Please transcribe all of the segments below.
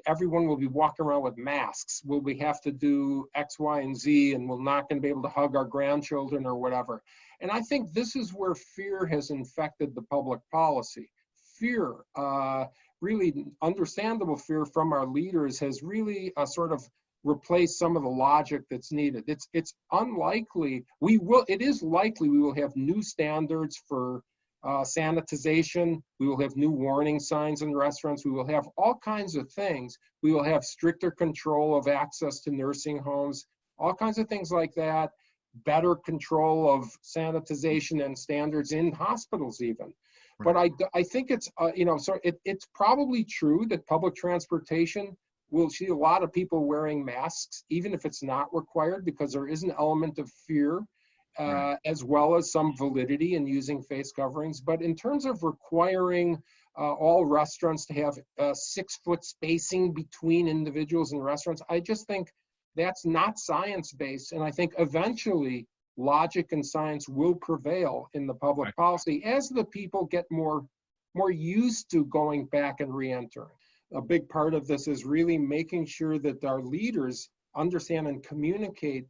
everyone will be walking around with masks? Will we have to do X, Y, and Z, and we're not going to be able to hug our grandchildren or whatever? And I think this is where fear has infected the public policy. Fear, really understandable fear from our leaders, has really sort of replaced some of the logic that's needed. It's unlikely, it is likely we will have new standards for sanitization. We will have new warning signs in restaurants. We will have all kinds of things. We will have stricter control of access to nursing homes, all kinds of things like that. Better control of sanitization and standards in hospitals even. Right. But I think it's, it's probably true that public transportation will see a lot of people wearing masks, even if it's not required, because there is an element of fear. Right. As well as some validity in using face coverings. But in terms of requiring all restaurants to have 6-foot spacing between individuals in restaurants, I just think that's not science-based. And I think eventually logic and science will prevail in the public right. policy as the people get more used to going back and re-entering. A big part of this is really making sure that our leaders understand and communicate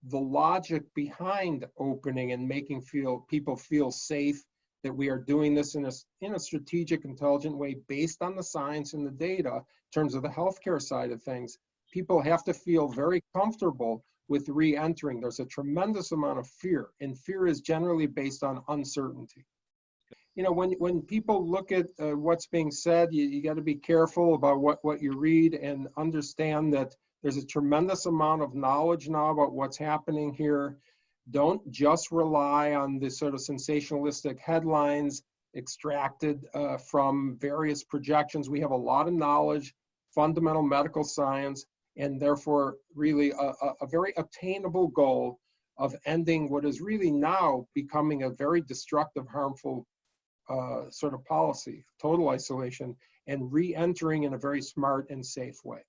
the logic behind opening and making people feel safe, that we are doing this in a strategic, intelligent way based on the science and the data. In terms of the healthcare side of things, people have to feel very comfortable with re-entering. There's a tremendous amount of fear, and fear is generally based on uncertainty. When people look at what's being said, you got to be careful about what you read and understand that there's a tremendous amount of knowledge now about what's happening here. Don't just rely on the sort of sensationalistic headlines extracted from various projections. We have a lot of knowledge, fundamental medical science, and therefore really a very attainable goal of ending what is really now becoming a very destructive, harmful sort of policy, total isolation, and re-entering in a very smart and safe way.